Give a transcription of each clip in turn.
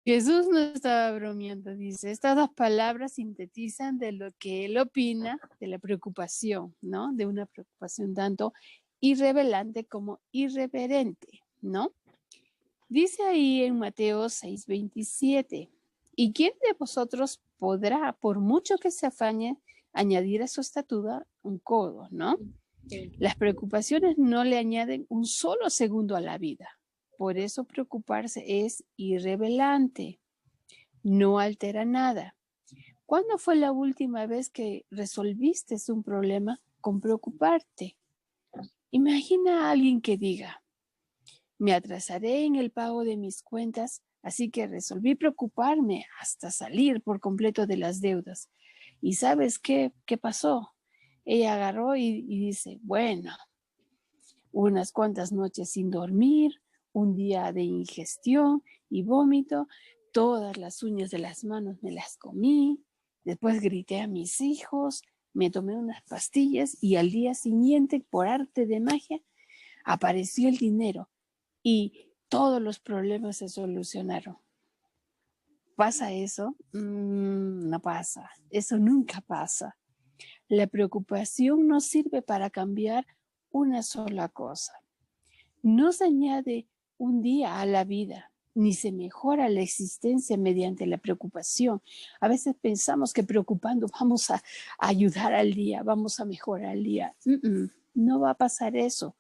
Jesús no estaba bromeando, dice. Estas dos palabras sintetizan de lo que él opina de la preocupación, ¿no? De una preocupación tanto irrevelante como irreverente, ¿no? Dice ahí en Mateo 6:27, ¿y quién de vosotros podrá, por mucho que se afañe, añadir a su estatura un codo, ¿no? Las preocupaciones no le añaden un solo segundo a la vida. Por eso preocuparse es irrelevante, no altera nada. ¿Cuándo fue la última vez que resolviste un problema con preocuparte? Imagina a alguien que diga, me atrasaré en el pago de mis cuentas, así que resolví preocuparme hasta salir por completo de las deudas. ¿Y sabes qué pasó? Ella agarró y dice, bueno, unas cuantas noches sin dormir, un día de ingestión y vómito, todas las uñas de las manos me las comí, después grité a mis hijos, me tomé unas pastillas y al día siguiente, por arte de magia, apareció el dinero y todos los problemas se solucionaron. ¿Pasa eso? No pasa. Eso nunca pasa. La preocupación no sirve para cambiar una sola cosa. No se añade un día a la vida, ni se mejora la existencia mediante la preocupación. A veces pensamos que preocupando vamos a ayudar al día, vamos a mejorar el día. No va a pasar eso.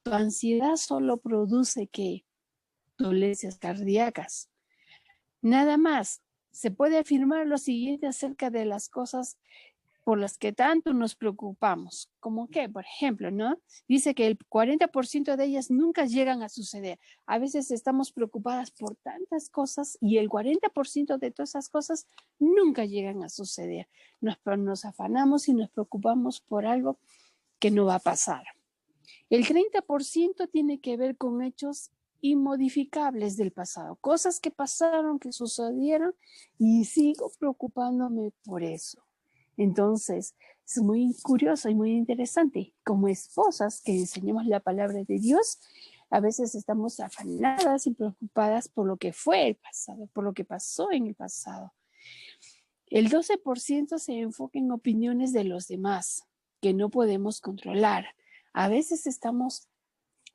Tu ansiedad solo produce ¿qué? Dolencias cardíacas. Nada más. Se puede afirmar lo siguiente acerca de las cosas por las que tanto nos preocupamos, como que, por ejemplo, ¿no? Dice que el 40% de ellas nunca llegan a suceder. A veces estamos preocupadas por tantas cosas y el 40% de todas esas cosas nunca llegan a suceder. Nos afanamos y nos preocupamos por algo que no va a pasar. El 30% tiene que ver con hechos inmodificables del pasado, cosas que pasaron, que sucedieron y sigo preocupándome por eso. Entonces, es muy curioso y muy interesante. Como esposas que enseñamos la palabra de Dios, a veces estamos afanadas y preocupadas por lo que fue el pasado, por lo que pasó en el pasado. El 12% se enfoca en opiniones de los demás que no podemos controlar. A veces estamos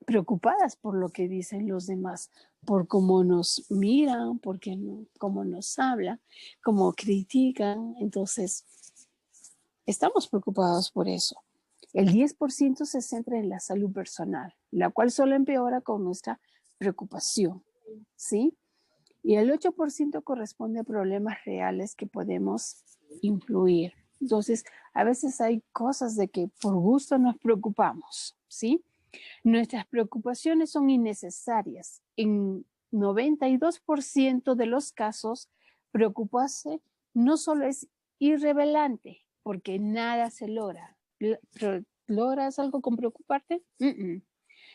preocupadas por lo que dicen los demás, por cómo nos miran, por cómo nos hablan, cómo critican. Entonces, estamos preocupados por eso. El 10% se centra en la salud personal, la cual solo empeora con nuestra preocupación, ¿sí? Y el 8% corresponde a problemas reales que podemos influir. Entonces, a veces hay cosas de que por gusto nos preocupamos, ¿sí? Nuestras preocupaciones son innecesarias. En 92% de los casos, preocuparse no solo es irrelevante, porque nada se logra. ¿Logras algo con preocuparte?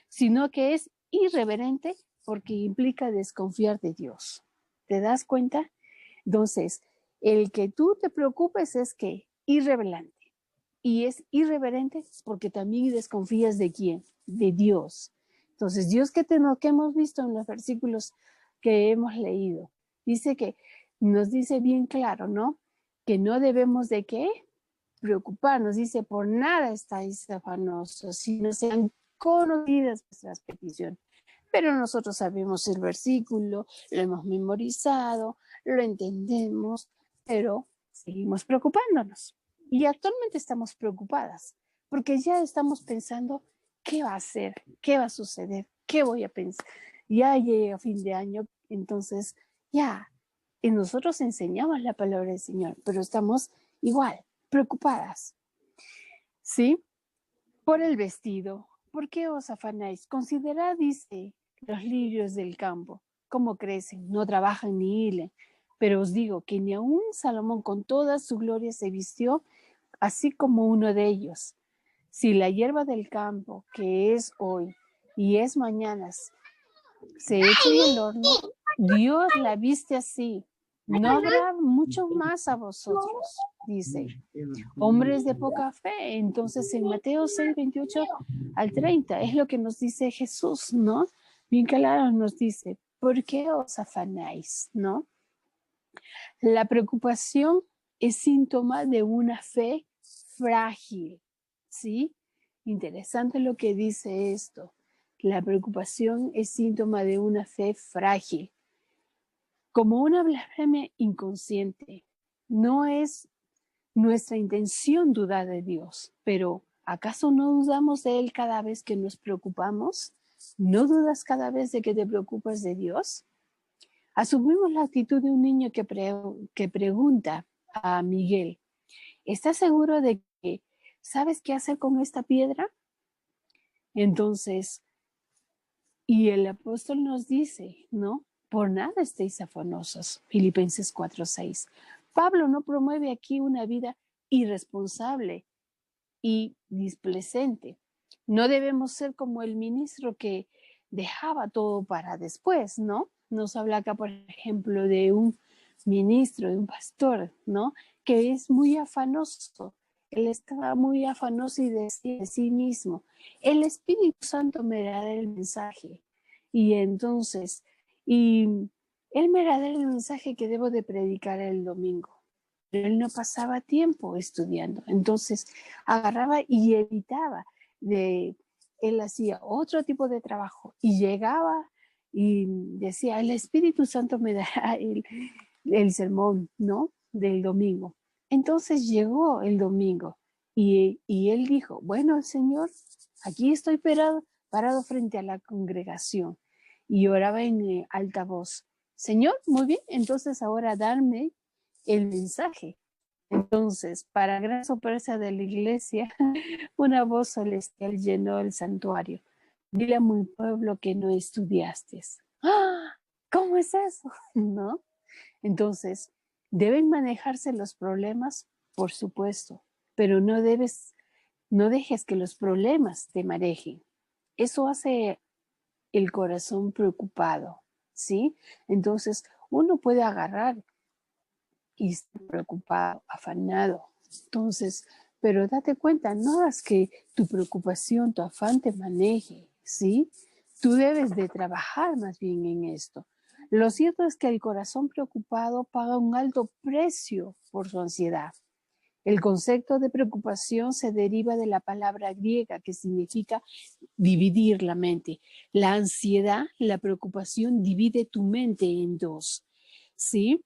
Sino que es irreverente porque implica desconfiar de Dios. ¿Te das cuenta? Entonces, el que tú te preocupes es que irrelevante. Y es irreverente porque también desconfías de quién, de Dios. Entonces, Dios que hemos visto en los versículos que hemos leído, dice que nos dice bien claro, ¿no? Que no debemos de qué preocuparnos. Dice, por nada estáis afanosos, sino sean conocidas vuestras peticiones. Pero nosotros sabemos el versículo, lo hemos memorizado, lo entendemos, pero seguimos preocupándonos. Y actualmente estamos preocupadas, porque ya estamos pensando qué va a hacer, qué va a suceder, qué voy a pensar. Ya llega fin de año, entonces ya, y nosotros enseñamos la palabra del Señor, pero estamos igual, preocupadas. ¿Sí? Por el vestido. ¿Por qué os afanáis? Considerad, dice, los lirios del campo, cómo crecen, no trabajan ni hilen. Pero os digo que ni aun Salomón con toda su gloria se vistió así como uno de ellos. Si la hierba del campo, que es hoy y es mañana, se echa en el horno, Dios la viste así. No habrá mucho más a vosotros, dice. Hombres de poca fe. Entonces en Mateo 6:28 al 30 es lo que nos dice Jesús, ¿no? Bien claro nos dice, ¿por qué os afanáis, no? La preocupación es síntoma de una fe frágil, ¿sí? Interesante lo que dice esto. La preocupación es síntoma de una fe frágil, como una blasfemia inconsciente. No es nuestra intención dudar de Dios, pero ¿acaso no dudamos de Él cada vez que nos preocupamos? ¿No dudas cada vez de que te preocupas de Dios? Asumimos la actitud de un niño que pregunta a Miguel, ¿estás seguro de que sabes qué hacer con esta piedra? Entonces, y el apóstol nos dice, ¿no? Por nada estéis afanosos. Filipenses 4:6. Pablo no promueve aquí una vida irresponsable y displecente. No debemos ser como el ministro que dejaba todo para después, ¿no? Nos habla acá, por ejemplo, de un ministro, de un pastor, ¿no? Que es muy afanoso. Él estaba muy afanoso y decía de sí mismo, el Espíritu Santo me dará el mensaje. Y entonces, y él me dará el mensaje que debo de predicar el domingo. Pero él no pasaba tiempo estudiando. Entonces, agarraba y evitaba él hacía otro tipo de trabajo y llegaba y decía, el Espíritu Santo me dará el sermón, ¿no? Del domingo. Entonces llegó el domingo y él dijo, bueno, Señor, aquí estoy parado frente a la congregación y oraba en alta voz. Señor, muy bien, entonces ahora darme el mensaje. Entonces, para gran sorpresa de la iglesia, una voz celestial llenó el santuario. Dile a mi pueblo que no estudiaste. ¡Ah! ¿Cómo es eso? ¿No? Entonces, ¿deben manejarse los problemas? Por supuesto, pero no dejes que los problemas te manejen. Eso hace el corazón preocupado, ¿sí? Entonces, uno puede agarrar y estar preocupado, afanado. Entonces, pero date cuenta, no hagas que tu preocupación, tu afán te maneje, ¿sí? Tú debes de trabajar más bien en esto. Lo cierto es que el corazón preocupado paga un alto precio por su ansiedad. El concepto de preocupación se deriva de la palabra griega que significa dividir la mente. La ansiedad, la preocupación divide tu mente en dos, ¿sí?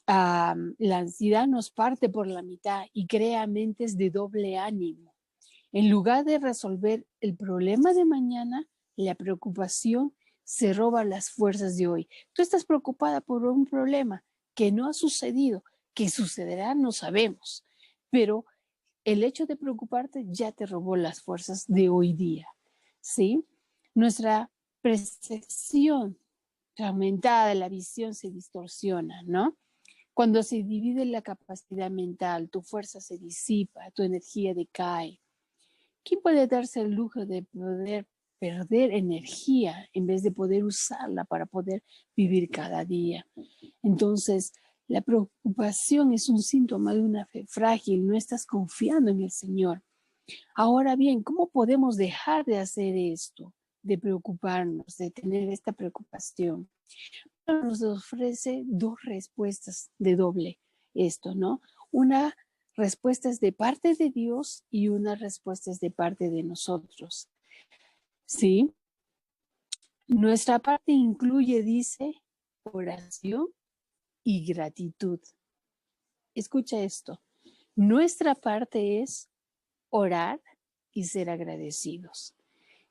La ansiedad nos parte por la mitad y crea mentes de doble ánimo. En lugar de resolver el problema de mañana, la preocupación se roba las fuerzas de hoy. Tú estás preocupada por un problema que no ha sucedido, que sucederá, no sabemos, pero el hecho de preocuparte ya te robó las fuerzas de hoy día, ¿sí? Nuestra percepción fragmentada de la visión se distorsiona, ¿no? Cuando se divide la capacidad mental, tu fuerza se disipa, tu energía decae. ¿Quién puede darse el lujo de poder perder energía en vez de poder usarla para poder vivir cada día? Entonces, la preocupación es un síntoma de una fe frágil, no estás confiando en el Señor. Ahora bien, ¿cómo podemos dejar de hacer esto, de preocuparnos, de tener esta preocupación? Nos ofrece dos respuestas de doble esto, ¿no? Una respuesta es de parte de Dios y una respuesta es de parte de nosotros. ¿Sí? Nuestra parte incluye, dice, oración y gratitud. Escucha esto. Nuestra parte es orar y ser agradecidos.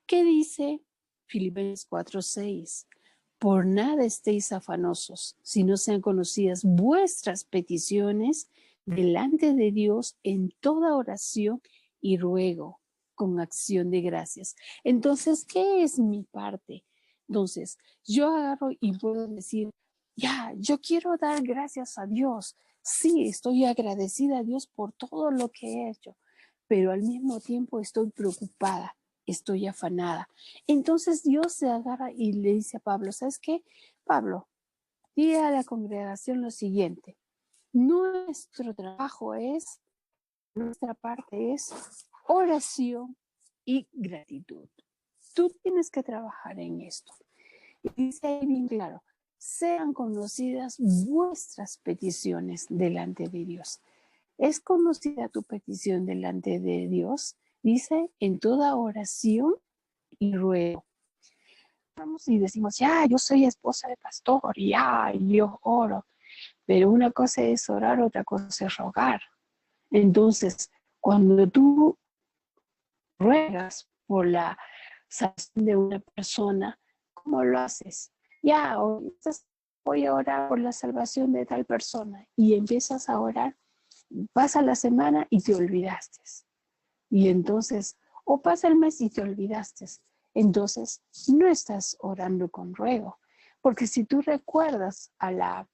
¿Qué dice Filipenses 4:6? Por nada estéis afanosos, si no sean conocidas vuestras peticiones delante de Dios en toda oración y ruego con acción de gracias. Entonces, ¿qué es mi parte? Entonces, yo agarro y puedo decir, ya, yo quiero dar gracias a Dios. Sí, estoy agradecida a Dios por todo lo que he hecho, pero al mismo tiempo estoy preocupada, estoy afanada. Entonces Dios se agarra y le dice a Pablo, ¿sabes qué? Pablo, dile a la congregación lo siguiente, nuestra parte es oración y gratitud. Tú tienes que trabajar en esto. Y dice ahí bien claro, sean conocidas vuestras peticiones delante de Dios. ¿Es conocida tu petición delante de Dios? Dice, en toda oración y ruego. Vamos y decimos, ya, yo soy esposa de pastor, ya, yo oro. Pero una cosa es orar, otra cosa es rogar. Entonces, cuando tú ruegas por la salvación de una persona, ¿cómo lo haces? Ya, voy a orar por la salvación de tal persona. Y empiezas a orar, pasa la semana y te olvidaste. Y entonces, o pasa el mes y te olvidaste. Entonces, no estás orando con ruego. Porque si tú recuerdas a la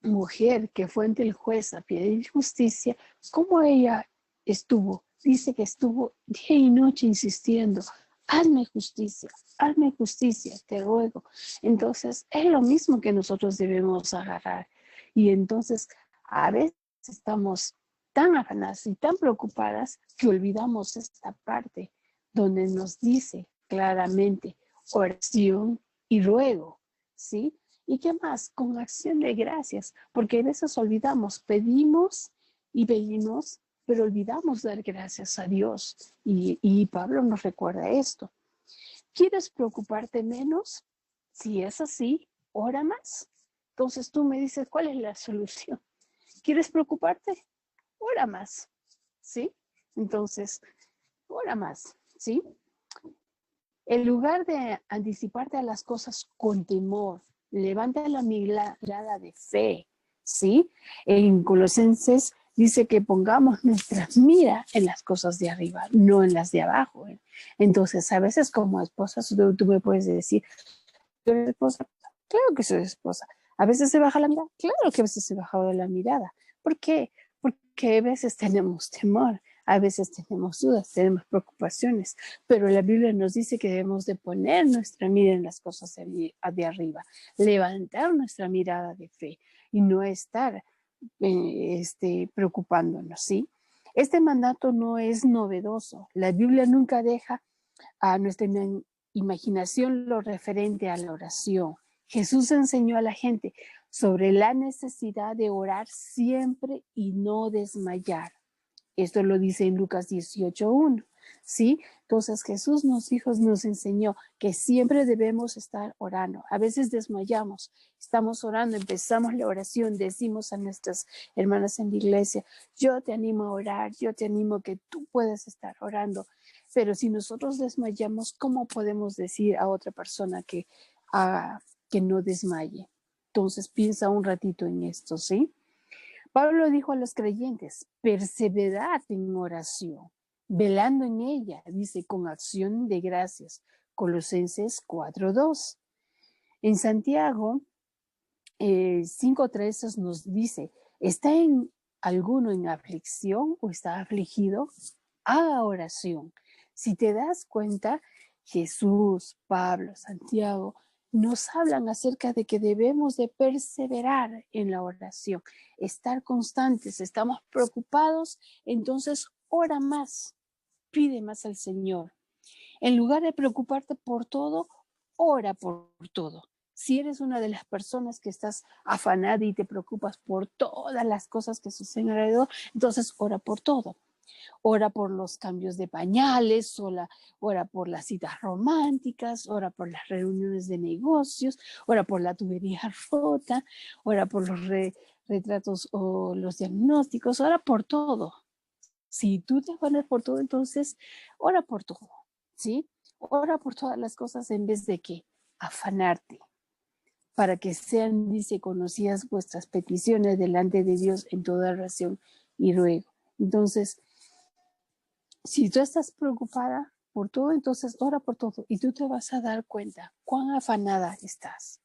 mujer que fue ante el juez a pedir justicia, ¿cómo ella estuvo? Dice que estuvo día y noche insistiendo, hazme justicia, te ruego. Entonces, es lo mismo que nosotros debemos agarrar. Y entonces, a veces estamos tan afanadas y tan preocupadas que olvidamos esta parte donde nos dice claramente oración y ruego, ¿sí? ¿Y qué más? Con acción de gracias, porque a veces olvidamos, pedimos y pedimos, pero olvidamos dar gracias a Dios. Y Pablo nos recuerda esto. ¿Quieres preocuparte menos? Si es así, ora más. Entonces tú me dices, ¿cuál es la solución? ¿Quieres preocuparte? Ora más, ¿sí? Entonces, ora más, ¿sí? En lugar de anticiparte a las cosas con temor, levanta la mirada de fe, ¿sí? En Colosenses dice que pongamos nuestra mira en las cosas de arriba, no en las de abajo. Entonces, a veces como esposa, tú me puedes decir, ¿tú eres esposa? Claro que soy esposa. ¿A veces se baja la mirada? Claro que a veces se baja la mirada. ¿Por qué? Porque a veces tenemos temor, a veces tenemos dudas, tenemos preocupaciones, pero la Biblia nos dice que debemos de poner nuestra mira en las cosas de arriba, levantar nuestra mirada de fe y no estar preocupándonos, ¿sí? Este mandato no es novedoso. La Biblia nunca deja a nuestra imaginación lo referente a la oración. Jesús enseñó a la gente sobre la necesidad de orar siempre y no desmayar. Esto lo dice en Lucas 18:1, ¿sí? Entonces Jesús nos enseñó que siempre debemos estar orando. A veces desmayamos, estamos orando, empezamos la oración, decimos a nuestras hermanas en la iglesia, yo te animo a orar, yo te animo a que tú puedas estar orando. Pero si nosotros desmayamos, ¿cómo podemos decir a otra persona que no desmaye? Entonces piensa un ratito en esto, ¿sí? Pablo dijo a los creyentes, perseverad en oración, velando en ella, dice, con acción de gracias. Colosenses 4:2. En Santiago 5:13 nos dice, ¿está en alguno en aflicción o está afligido? Haga oración. Si te das cuenta, Jesús, Pablo, Santiago nos hablan acerca de que debemos de perseverar en la oración, estar constantes, estamos preocupados, entonces ora más, pide más al Señor. En lugar de preocuparte por todo, ora por todo. Si eres una de las personas que estás afanada y te preocupas por todas las cosas que suceden alrededor, entonces ora por todo. Ora por los cambios de pañales, ora por las citas románticas, ora por las reuniones de negocios, ora por la tubería rota, ora por los retratos o los diagnósticos, ora por todo. Si tú te afanas por todo, entonces ora por todo, ¿sí? Ora por todas las cosas en vez de que afanarte, para que sean, dice, conocidas vuestras peticiones delante de Dios en toda oración y ruego. Entonces, si tú estás preocupada por todo, entonces ora por todo y tú te vas a dar cuenta cuán afanada estás.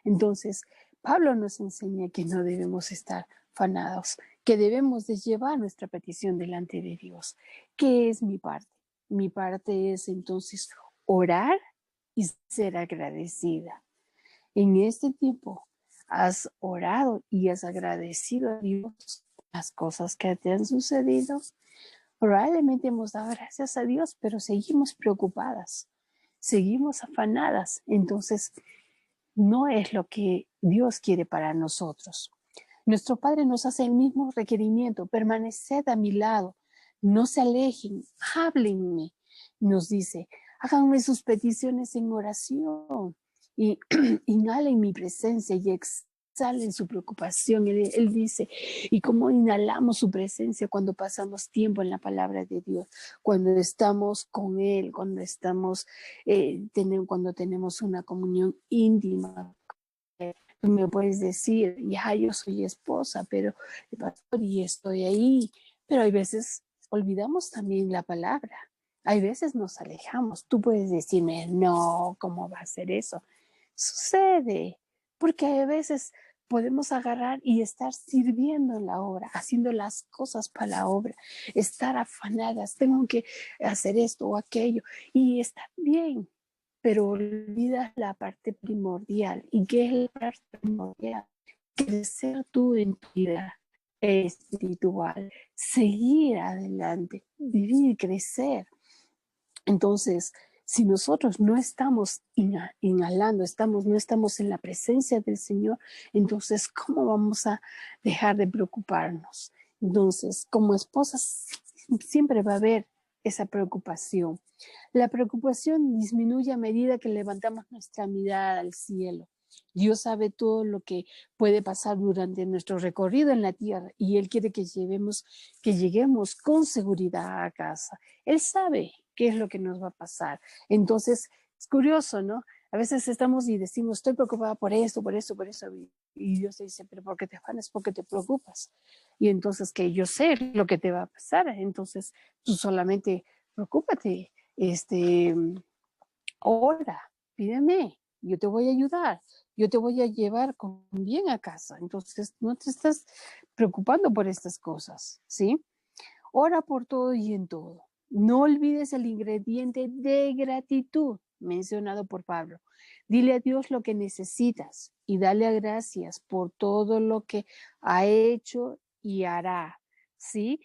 Entonces, Pablo nos enseña que no debemos estar afanados, que debemos de llevar nuestra petición delante de Dios. ¿Qué es mi parte? Mi parte es entonces orar y ser agradecida. En este tiempo has orado y has agradecido a Dios las cosas que te han sucedido. Probablemente hemos dado gracias a Dios, pero seguimos preocupadas, seguimos afanadas. Entonces, no es lo que Dios quiere para nosotros. Nuestro Padre nos hace el mismo requerimiento: permaneced a mi lado, no se alejen, háblenme. Nos dice: háganme sus peticiones en oración y inhalen mi presencia y exhalen su preocupación. Él dice, y cómo inhalamos su presencia cuando pasamos tiempo en la palabra de Dios, cuando estamos con Él, cuando tenemos una comunión íntima. Tú me puedes decir, ya yo soy esposa, pero pastor, y estoy ahí. Pero hay veces olvidamos también la palabra. Hay veces nos alejamos. Tú puedes decirme, no, ¿cómo va a ser eso? Sucede, porque a veces podemos agarrar y estar sirviendo en la obra, haciendo las cosas para la obra, estar afanadas, tengo que hacer esto o aquello, y está bien, pero olvidas la parte primordial. ¿Y qué es la parte primordial? Crecer tú en tu vida espiritual, seguir adelante, vivir, crecer. Entonces, si nosotros no estamos inhalando, no estamos en la presencia del Señor, entonces, ¿cómo vamos a dejar de preocuparnos? Entonces, como esposas, siempre va a haber esa preocupación. La preocupación disminuye a medida que levantamos nuestra mirada al cielo. Dios sabe todo lo que puede pasar durante nuestro recorrido en la tierra y Él quiere que lleguemos con seguridad a casa. Él sabe qué es lo que nos va a pasar. Entonces, es curioso, ¿no? A veces estamos y decimos, estoy preocupada por esto, por eso, por eso. Y Dios te dice, pero ¿por qué te afanas? ¿Por qué te preocupas? Y entonces que yo sé lo que te va a pasar. Entonces, tú solamente preocúpate, ora, pídeme, yo te voy a ayudar, yo te voy a llevar con bien a casa. Entonces, no te estás preocupando por estas cosas, ¿sí? Ora por todo y en todo. No olvides el ingrediente de gratitud mencionado por Pablo. Dile a Dios lo que necesitas y dale gracias por todo lo que ha hecho y hará, ¿sí?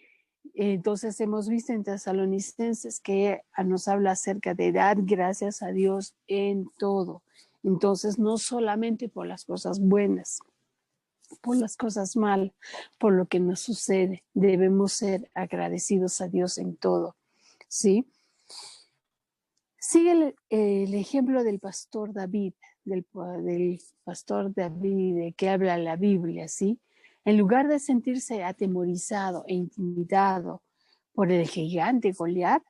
Entonces hemos visto en Tesalonicenses que nos habla acerca de dar gracias a Dios en todo. Entonces, no solamente por las cosas buenas, por las cosas mal, por lo que nos sucede. Debemos ser agradecidos a Dios en todo, ¿sí? Sigue el ejemplo del pastor David, del pastor David de que habla la Biblia, ¿sí? En lugar de sentirse atemorizado e intimidado por el gigante Goliat,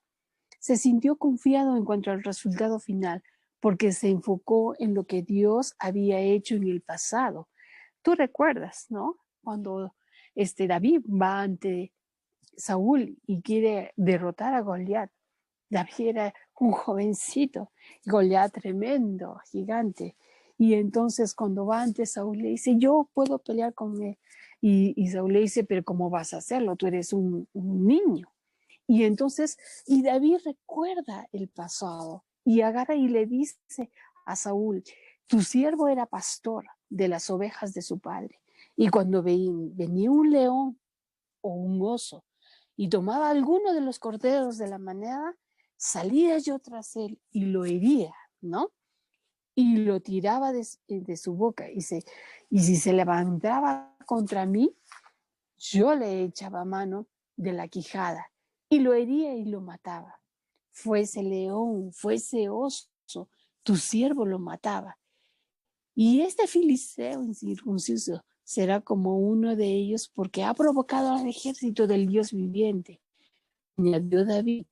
se sintió confiado en cuanto al resultado final, porque se enfocó en lo que Dios había hecho en el pasado. Tú recuerdas, ¿no? Cuando David va ante Saúl y quiere derrotar a Goliat. David era un jovencito, Goliat tremendo, gigante. Y entonces cuando va ante Saúl le dice, yo puedo pelear con él. Y Saúl le dice, pero ¿cómo vas a hacerlo? Tú eres un niño. Y entonces, y David recuerda el pasado y agarra y le dice a Saúl, tu siervo era pastor de las ovejas de su padre. Y cuando venía un león o un oso y tomaba alguno de los corderos de la manada, salía yo tras él y lo hería, ¿no? Y lo tiraba de su boca. Y si se levantaba contra mí, yo le echaba mano de la quijada y lo hería y lo mataba. Fuese león, fuese oso, tu siervo lo mataba. Y este filisteo incircunciso será como uno de ellos porque ha provocado al ejército del Dios viviente. Añadió David,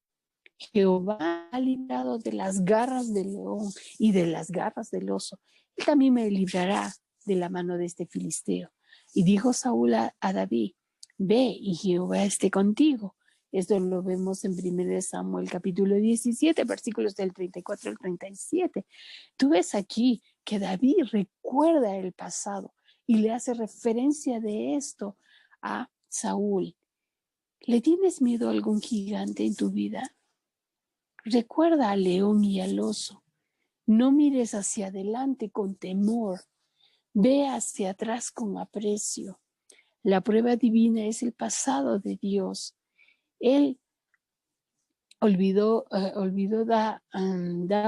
Jehová ha librado de las garras del león y de las garras del oso. Él también me librará de la mano de este filisteo. Y dijo Saúl a David, ve y Jehová esté contigo. Esto lo vemos en 1 Samuel capítulo 17, versículos del 34 al 37. Tú ves aquí que David recuerda el pasado y le hace referencia de esto a Saúl. ¿Le tienes miedo a algún gigante en tu vida? Recuerda al león y al oso. No mires hacia adelante con temor. Ve hacia atrás con aprecio. La prueba divina es el pasado de Dios. Él da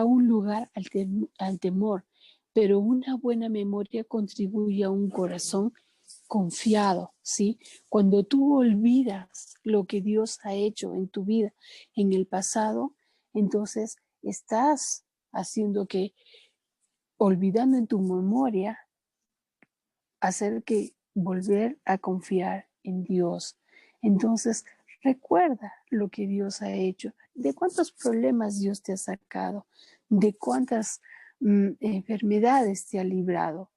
un lugar al temor, pero una buena memoria contribuye a un corazón confiado, ¿sí? Cuando tú olvidas lo que Dios ha hecho en tu vida en el pasado, entonces estás haciendo que, olvidando en tu memoria, hacer que volver a confiar en Dios. Entonces, recuerda lo que Dios ha hecho, de cuántos problemas Dios te ha sacado, de cuántas enfermedades te ha librado,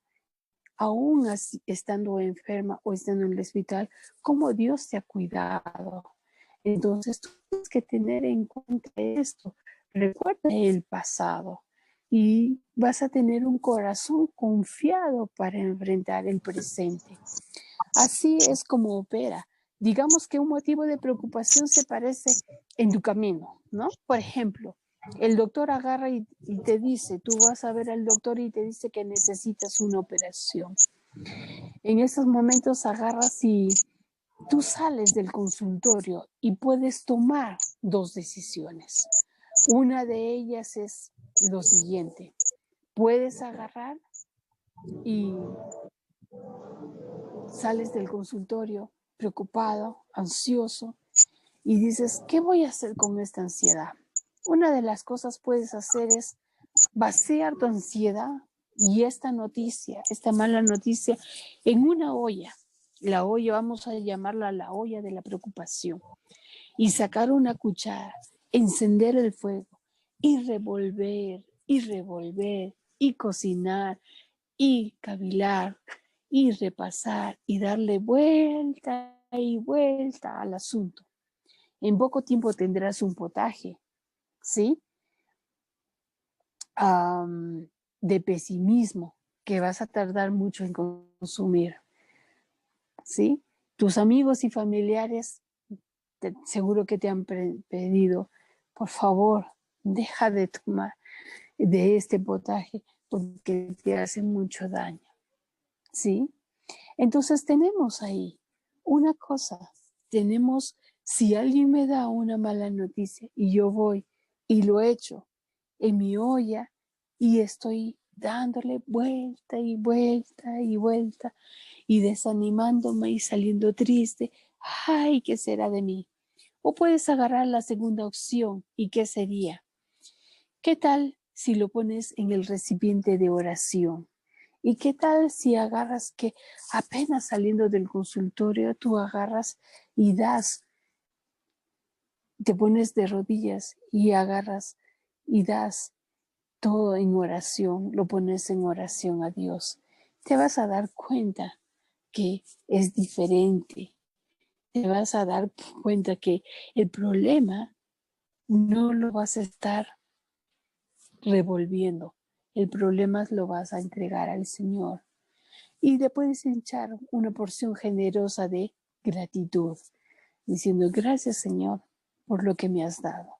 aún así, estando enferma o estando en el hospital, cómo Dios te ha cuidado. Entonces, tú tienes que tener en cuenta esto. Recuerda el pasado y vas a tener un corazón confiado para enfrentar el presente. Así es como opera. Digamos que un motivo de preocupación se parece en tu camino, ¿no? Por ejemplo, el doctor agarra y te dice, tú vas a ver al doctor y te dice que necesitas una operación. En esos momentos agarras y tú sales del consultorio y puedes tomar dos decisiones. Una de ellas es lo siguiente. Puedes agarrar y sales del consultorio preocupado, ansioso, y dices, ¿qué voy a hacer con esta ansiedad? Una de las cosas que puedes hacer es vaciar tu ansiedad y esta noticia, esta mala noticia, en una olla. La olla, vamos a llamarla la olla de la preocupación. Y sacar una cuchara, encender el fuego y revolver, y revolver, y cocinar, y cavilar, y repasar, y darle vuelta y vuelta al asunto. En poco tiempo tendrás un potaje, ¿sí? De pesimismo que vas a tardar mucho en consumir, ¿sí? Tus amigos y familiares seguro que te han pedido, por favor, deja de tomar de este potaje porque te hace mucho daño, ¿sí? Entonces tenemos ahí una cosa, tenemos, si alguien me da una mala noticia y yo voy y lo echo en mi olla y estoy dándole vuelta y vuelta y vuelta y desanimándome y saliendo triste, ay, ¿qué será de mí? O puedes agarrar la segunda opción, ¿y qué sería? ¿Qué tal si lo pones en el recipiente de oración? ¿Y qué tal si agarras que apenas saliendo del consultorio tú agarras y das, te pones de rodillas y agarras y das todo en oración, lo pones en oración a Dios? Te vas a dar cuenta que es diferente. Te vas a dar cuenta que el problema no lo vas a estar revolviendo. El problema lo vas a entregar al Señor. Y le puedes echar una porción generosa de gratitud, diciendo, gracias Señor por lo que me has dado.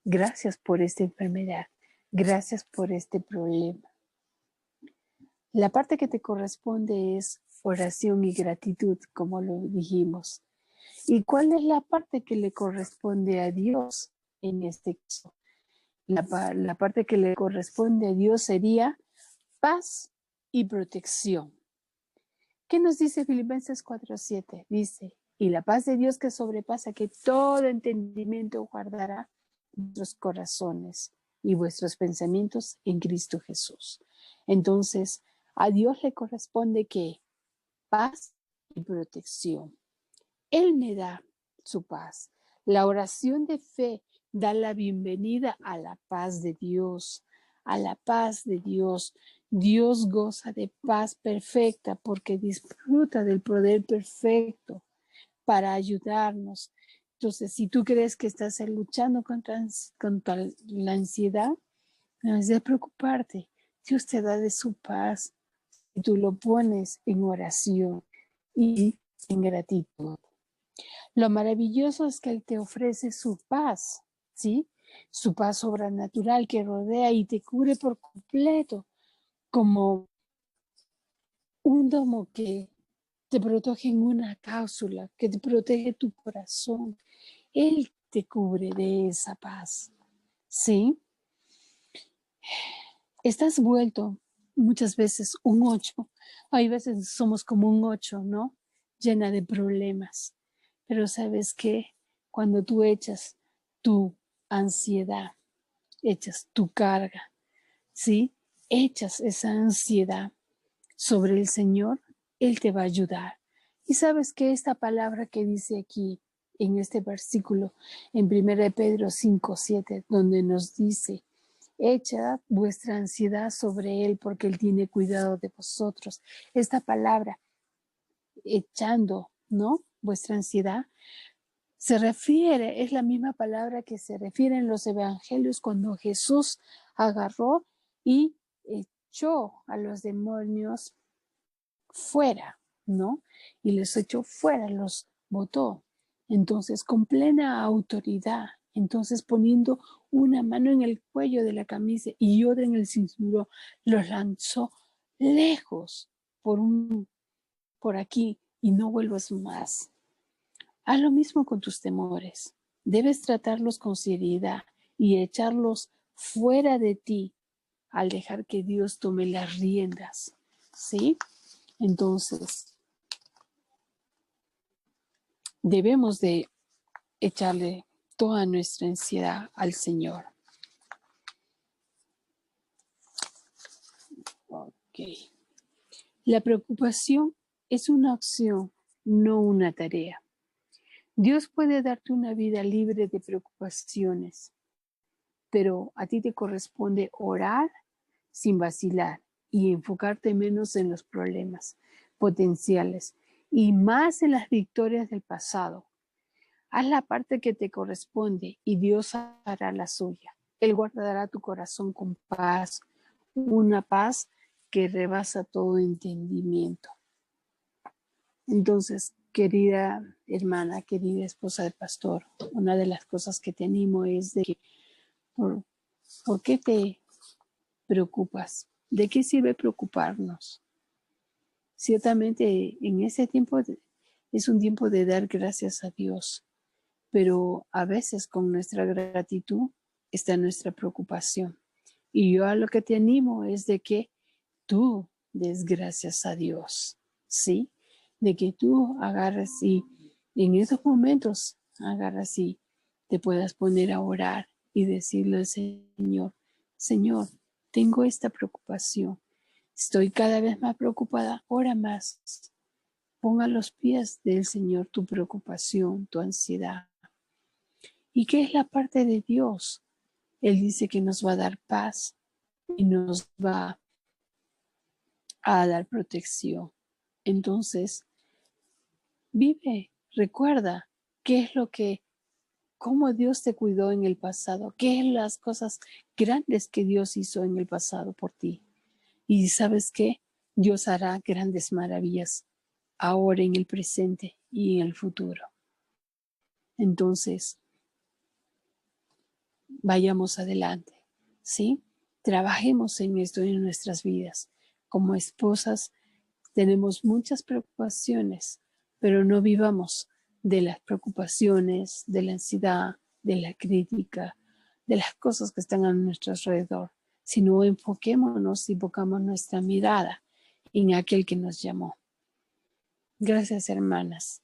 Gracias por esta enfermedad. Gracias por este problema. La parte que te corresponde es oración y gratitud, como lo dijimos. ¿Y cuál es la parte que le corresponde a Dios en este caso? La parte que le corresponde a Dios sería paz y protección. ¿Qué nos dice Filipenses 4:7? Dice, y la paz de Dios que sobrepasa que todo entendimiento guardará vuestros corazones y vuestros pensamientos en Cristo Jesús. Entonces, a Dios le corresponde que paz y protección. Él me da su paz. La oración de fe da la bienvenida a la paz de Dios, a la paz de Dios. Dios goza de paz perfecta porque disfruta del poder perfecto para ayudarnos. Entonces, si tú crees que estás luchando contra la ansiedad, no es de preocuparte. Dios te da de su paz y tú lo pones en oración y en gratitud. Lo maravilloso es que Él te ofrece su paz, ¿sí? Su paz sobrenatural que rodea y te cubre por completo, como un domo que te protege en una cápsula, que te protege tu corazón. Él te cubre de esa paz, ¿sí? Estás vuelto muchas veces un 8. Hay veces somos como un 8, ¿no? Llena de problemas. Pero ¿sabes qué? Cuando tú echas tu ansiedad, echas tu carga, ¿sí? Echas esa ansiedad sobre el Señor, Él te va a ayudar. Y sabes que esta palabra que dice aquí en este versículo, en 1 Pedro 5:7, donde nos dice, echa vuestra ansiedad sobre Él porque Él tiene cuidado de vosotros. Esta palabra, echando, ¿no? Vuestra ansiedad, se refiere, es la misma palabra que se refiere en los evangelios cuando Jesús agarró y echó a los demonios fuera, ¿no? Y les echó fuera, los botó. Entonces, con plena autoridad, entonces poniendo una mano en el cuello de la camisa y otra en el cinturón, los lanzó lejos por aquí y no vuelvas más. Haz lo mismo con tus temores. Debes tratarlos con seriedad y echarlos fuera de ti al dejar que Dios tome las riendas, ¿sí? Entonces, debemos de echarle toda nuestra ansiedad al Señor. Ok. La preocupación es una opción, no una tarea. Dios puede darte una vida libre de preocupaciones, pero a ti te corresponde orar sin vacilar y enfocarte menos en los problemas potenciales y más en las victorias del pasado. Haz la parte que te corresponde y Dios hará la suya. Él guardará tu corazón con paz, una paz que rebasa todo entendimiento. Entonces, querida hermana, querida esposa del pastor, una de las cosas que te animo es de que, ¿por qué te preocupas? ¿De qué sirve preocuparnos? Ciertamente en ese tiempo es un tiempo de dar gracias a Dios, pero a veces con nuestra gratitud está nuestra preocupación. Y yo a lo que te animo es de que tú des gracias a Dios, ¿sí? De que tú agarres y en esos momentos agarras y te puedas poner a orar y decirle al Señor, Señor, tengo esta preocupación, estoy cada vez más preocupada, ora más. Ponga a los pies del Señor tu preocupación, tu ansiedad. ¿Y qué es la parte de Dios? Él dice que nos va a dar paz y nos va a dar protección. Entonces, vive, recuerda qué es cómo Dios te cuidó en el pasado, qué es las cosas grandes que Dios hizo en el pasado por ti. Y sabes qué, Dios hará grandes maravillas ahora en el presente y en el futuro. Entonces, vayamos adelante, ¿sí? Trabajemos en esto en nuestras vidas. Como esposas tenemos muchas preocupaciones, pero no vivamos de las preocupaciones, de la ansiedad, de la crítica, de las cosas que están a nuestro alrededor, sino enfoquémonos y pongamos nuestra mirada en aquel que nos llamó. Gracias, hermanas.